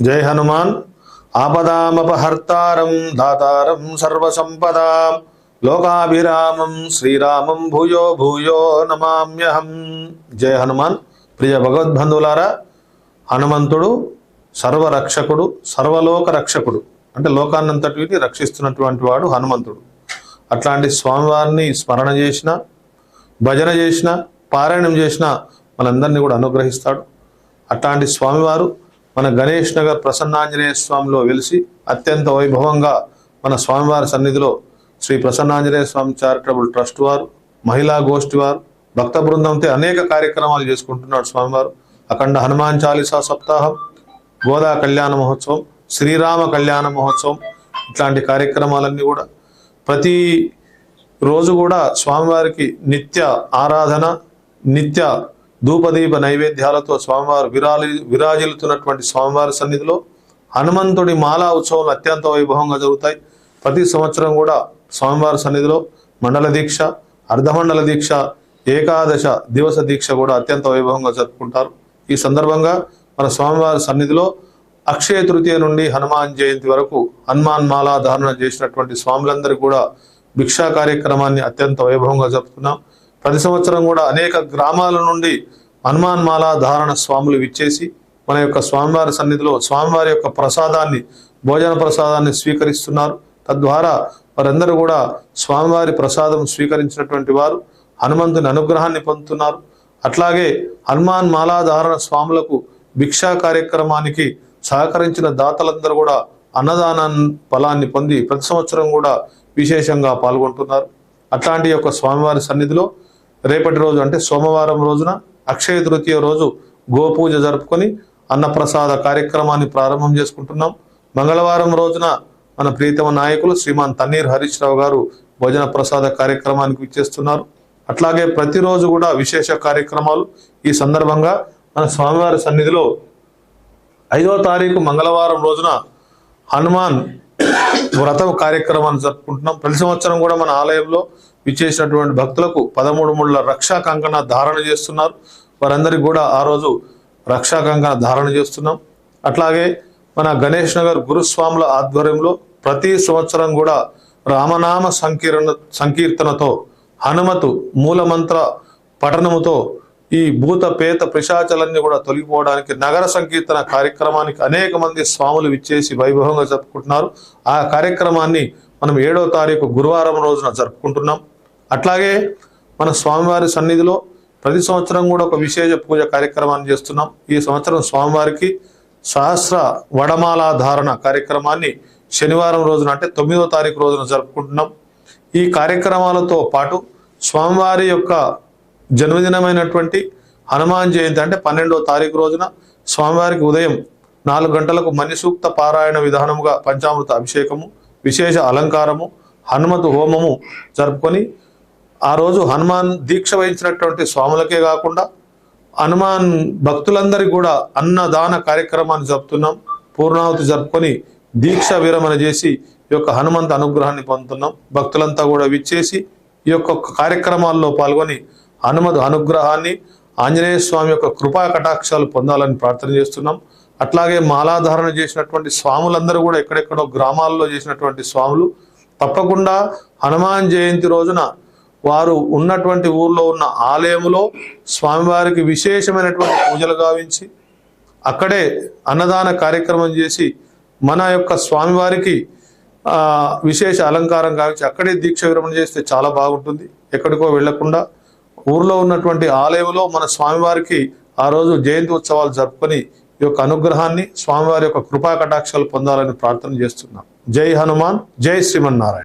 జై హనుమాన్. ఆపదామపహర్తారం దాతారం సర్వసంపదాం లోకాభిరామం శ్రీరామం భూయో భూయో నమామ్యహం. జయ హనుమాన్. ప్రియ భగవద్బంధువులారా, హనుమంతుడు సర్వరక్షకుడు, సర్వలోక రక్షకుడు. అంటే లోకాన్నంతటిని రక్షిస్తున్నటువంటి వాడు హనుమంతుడు. అట్లాంటి స్వామివారిని స్మరణ చేసిన, భజన చేసిన, పారాయణం చేసిన మనందరినీ కూడా అనుగ్రహిస్తాడు. అట్లాంటి స్వామివారు మన గణేష్ నగర్ ప్రసన్నాంజనేయ స్వామిలో వెలిసి అత్యంత వైభవంగా మన స్వామివారి సన్నిధిలో శ్రీ ప్రసన్నాంజనేయ స్వామి చారిటబుల్ ట్రస్ట్ వారు, మహిళా గోష్ఠి వారు, భక్త బృందంతో అనేక కార్యక్రమాలు చేసుకుంటున్నాడు స్వామివారు. అఖండ హనుమాన్ చాలీసా సప్తాహం, గోదా కళ్యాణ మహోత్సవం, శ్రీరామ కళ్యాణ మహోత్సవం, ఇట్లాంటి కార్యక్రమాలన్నీ కూడా ప్రతి రోజు కూడా స్వామివారికి నిత్య ఆరాధన, నిత్య ధూపదీప నైవేద్యాలతో స్వామివారు విరాజిల్లుతున్నటువంటి స్వామివారి సన్నిధిలో హనుమంతుడి మాలా ఉత్సవాలు అత్యంత వైభవంగా జరుగుతాయి. ప్రతి సంవత్సరం కూడా స్వామివారి సన్నిధిలో మండల దీక్ష, అర్ధమండల దీక్ష, ఏకాదశ దివస దీక్ష కూడా అత్యంత వైభవంగా జరుపుకుంటారు. ఈ సందర్భంగా మన స్వామివారి సన్నిధిలో అక్షయ తృతీయ నుండి హనుమాన్ జయంతి వరకు హనుమాన్ మాలా ధారణ చేసినటువంటి స్వాములందరికీ కూడా భిక్షా కార్యక్రమాన్ని అత్యంత వైభవంగా జరుపుతున్నాం. ప్రతి సంవత్సరం కూడా అనేక గ్రామాల నుండి హనుమాన్ మాలా ధారణ స్వాములు విచ్చేసి మన యొక్క స్వామివారి సన్నిధిలో స్వామివారి యొక్క ప్రసాదాన్ని, భోజన ప్రసాదాన్ని స్వీకరిస్తున్నారు. తద్వారా వారందరూ కూడా స్వామివారి ప్రసాదం స్వీకరించినటువంటి వారు హనుమంతుని అనుగ్రహాన్ని పొందుతున్నారు. అట్లాగే హనుమాన్ మాలా ధారణ స్వాములకు భిక్షా కార్యక్రమానికి సహకరించిన దాతలందరూ కూడా అన్నదాన ఫలాన్ని పొంది ప్రతి సంవత్సరం కూడా విశేషంగా పాల్గొంటున్నారు. అట్లాంటి యొక్క స్వామివారి సన్నిధిలో రేపటి రోజు అంటే సోమవారం రోజున అక్షయ తృతీయ రోజు గోపూజ జరుపుకొని అన్నప్రసాద కార్యక్రమాన్ని ప్రారంభం చేసుకుంటున్నాం. మంగళవారం రోజున మన ప్రీతమ నాయకులు శ్రీమాన్ తన్నీర్ హరీష్ రావు గారు భోజన ప్రసాద కార్యక్రమానికి విచ్చేస్తున్నారు. అట్లాగే ప్రతిరోజు కూడా విశేష కార్యక్రమాలు. ఈ సందర్భంగా మన స్వామివారి సన్నిధిలో 5వ తారీఖు మంగళవారం రోజున హనుమాన్ వ్రతం కార్యక్రమాన్ని జరుపుకుంటున్నాం. ప్రతి సంవత్సరం కూడా మన ఆలయంలో విచ్చేసినటువంటి భక్తులకు 13 ముళ్ళ రక్షా కంకణ ధారణ చేస్తున్నారు. వారందరికీ కూడా ఆ రోజు రక్షా కంకణ ధారణ చేస్తున్నాం. అట్లాగే మన గణేష్ నగర్ గురుస్వాముల ఆధ్వర్యంలో ప్రతి సంవత్సరం కూడా రామనామ సంకీర్తనతో, హనుమతు మూలమంత్ర పఠనముతో ఈ భూత పేత పిశాచాలన్నీ కూడా తొలగిపోవడానికి నగర సంకీర్తన కార్యక్రమానికి అనేక మంది స్వాములు విచ్చేసి వైభవంగా జరుపుకుంటున్నారు. ఆ కార్యక్రమాన్ని మనం 7వ తారీఖు గురువారం రోజున జరుపుకుంటున్నాం. అట్లాగే మన స్వామివారి సన్నిధిలో ప్రతి సంవత్సరం కూడా ఒక విశేష పూజ కార్యక్రమాన్ని చేస్తున్నాం. ఈ సంవత్సరం స్వామివారికి సహస్ర వడమాలా ధారణ కార్యక్రమాన్ని శనివారం రోజున అంటే 9వ తారీఖు రోజున జరుపుకుంటున్నాం. ఈ కార్యక్రమాలతో పాటు స్వామివారి యొక్క జన్మదినమైనటువంటి హనుమాన్ జయంతి అంటే 12వ తారీఖు రోజున స్వామివారికి ఉదయం 4 గంటలకు మణిసూక్త పారాయణ విధానముగా పంచామృత అభిషేకము, విశేష అలంకారము, హనుమతు హోమము జరుపుకొని ఆ రోజు హనుమాన్ దీక్ష వహించినటువంటి స్వాములకే కాకుండా హనుమాన్ భక్తులందరికీ కూడా అన్నదాన కార్యక్రమాన్ని జరుపుతున్నాం. పూర్ణాహుతి జరుపుకొని దీక్ష విరమణ చేసి ఈ యొక్క హనుమంతు అనుగ్రహాన్ని పొందుతున్నాం. భక్తులంతా కూడా విచ్చేసి ఈ యొక్క కార్యక్రమాల్లో పాల్గొని హనుమతు అనుగ్రహాన్ని, ఆంజనేయ స్వామి యొక్క కృపా కటాక్షాలు పొందాలని ప్రార్థన చేస్తున్నాం. అట్లాగే మాలాధారణ చేసినటువంటి స్వాములందరూ కూడా ఎక్కడెక్కడో గ్రామాల్లో చేసినటువంటి స్వాములు తప్పకుండా హనుమాన్ జయంతి రోజున వారు ఉన్నటువంటి ఊర్లో ఉన్న ఆలయములో స్వామివారికి విశేషమైనటువంటి పూజలు గావించి అక్కడే అన్నదాన కార్యక్రమం చేసి మన యొక్క స్వామివారికి విశేష అలంకారం గావించి అక్కడే దీక్ష విరమణ చేస్తే చాలా బాగుంటుంది. ఎక్కడికో వెళ్లకుండా ఊర్లో ఉన్నటువంటి ఆలయంలో మన స్వామివారికి ఆ రోజు జయంతి ఉత్సవాలు జరుపుకొని ఈ యొక్క అనుగ్రహాన్ని, స్వామివారి యొక్క కృపా కటాక్షాలు పొందాలని ప్రార్థన చేస్తున్నాం. జై హనుమాన్, జై శ్రీమన్నారాయణ.